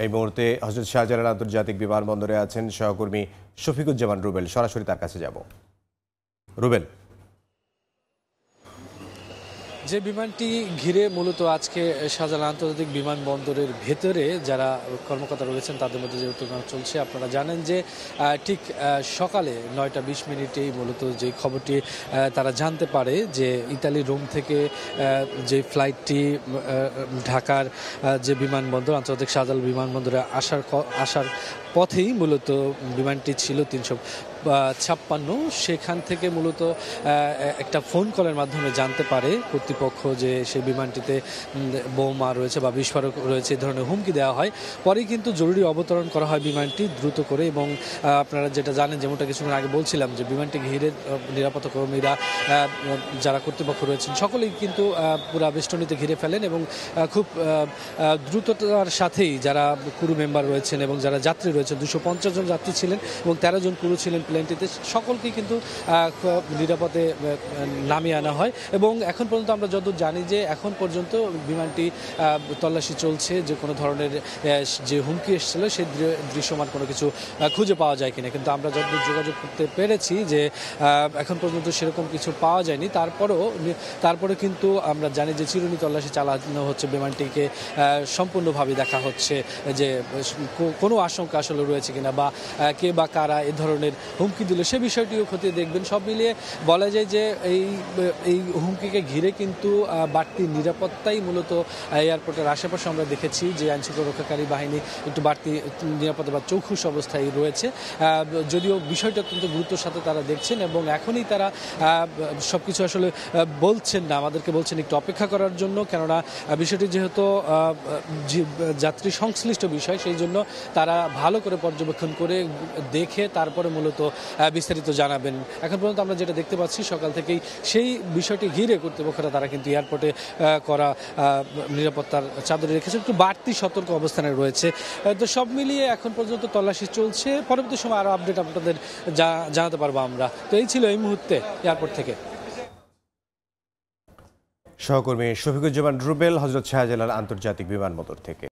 এই মুহূর্তে হযরত শাহজালাল আন্তর্জাতিক বিমানবন্দরে আছেন সহকর্মী শফিকুজ্জামান রুবেল। সরাসরি তার কাছে যাব। রুবেল, যে বিমানটি ঘিরে মূলত আজকে শাহজালাল আন্তর্জাতিক বিমানবন্দরের ভেতরে যারা কর্মকর্তা রয়েছেন তাদের মধ্যে যে উত্তেজনা চলছে, আপনারা জানেন যে ঠিক সকালে 9:20 মূলত যে খবরটি তারা জানতে পারে যে ইতালি রোম থেকে যে ফ্লাইটটি ঢাকার যে বিমানবন্দর আন্তর্জাতিক শাহজালাল বিমানবন্দরে আসার পথেই মূলত বিমানটি ছিল 356, সেখান থেকে মূলত একটা ফোন কলের মাধ্যমে জানতে পারে কর্তৃপক্ষ যে সেই বিমানটিতে বোমা রয়েছে বা বিস্ফোরক রয়েছে, এই ধরনের হুমকি দেওয়া হয়। পরেই কিন্তু জরুরি অবতরণ করা হয় বিমানটি দ্রুত করে, এবং আপনারা যেটা জানেন, যেমনটা কিছুক্ষণ আগে বলছিলাম, যে বিমানটি ঘিরে নিরাপত্তা কর্মীরা যারা কর্তৃপক্ষ রয়েছেন সকলেই কিন্তু পুরা বেষ্টনীতে ঘিরে ফেলেন, এবং খুব দ্রুততার সাথেই যারা ক্রু মেম্বার রয়েছেন এবং যারা যাত্রী রয়েছেন, 250 জন যাত্রী ছিলেন এবং 13 জন ক্রু ছিলেন প্লেনটিতে, সকলকেই কিন্তু নিরাপদে নামিয়ে আনা হয়। এবং এখন পর্যন্ত আমরা যতদূর জানি যে এখন পর্যন্ত বিমানটি তল্লাশি চলছে, যে কোনো ধরনের যে হুমকি এসেছিল সেই দৃশ্যমান কোনো কিছু খুঁজে পাওয়া যায় কিনা, কিন্তু আমরা যতদূর যোগাযোগ করতে পেরেছি যে এখন পর্যন্ত সেরকম কিছু পাওয়া যায়নি। তারপরে কিন্তু আমরা জানি যে চিরুনি তল্লাশি চালানো হচ্ছে, বিমানটিকে সম্পূর্ণভাবে দেখা হচ্ছে যে কোনো আশঙ্কা আসলে রয়েছে কিনা বা কে বা কারা এ ধরনের হুমকি দিল সে বিষয়টিও খতিয়ে দেখবেন। সব মিলিয়ে বলা যায় যে এই হুমকিকে ঘিরে কিন্তু বাড়তি নিরাপত্তাই মূলত এয়ারপোর্টের আশেপাশে আমরা দেখেছি যে আইনশৃঙ্খলা রক্ষাকারী বাহিনী একটু বাড়তি নিরাপত্তা বা চৌখুশ অবস্থায় রয়েছে, যদিও বিষয়টা অত্যন্ত গুরুত্বের সাথে তারা দেখছেন এবং এখনই তারা সব কিছু আসলে বলছেন না, আমাদেরকে বলছেন একটু অপেক্ষা করার জন্য, কেননা বিষয়টি যেহেতু যাত্রী সংশ্লিষ্ট বিষয়, সেই জন্য তারা ভালো করে পর্যবেক্ষণ করে দেখে তারপরে মূলত বিস্তারিত জানাবেন। এখন পর্যন্ত আমরা যেটা দেখতে পাচ্ছি সকাল থেকেই সেই বিষয়টি ঘিরে কর্তৃপক্ষরা তারা কিন্তু এয়ারপোর্টে করা নিরাপত্তার চাদরে রেখেছে, একটু বাড়তি সতর্ক অবস্থানে রয়েছে। তো সব মিলিয়ে এখন পর্যন্ত তল্লাশি চলছে, পরবর্তী সময় আরও আপডেট আপনাদের জানাতে পারবো আমরা। তো এই ছিল এই মুহূর্তে এয়ারপোর্ট থেকে সহকর্মী শফিকুজ্জামান রুবেল, হযরত শাহজালাল আন্তর্জাতিক বিমানবন্দর থেকে।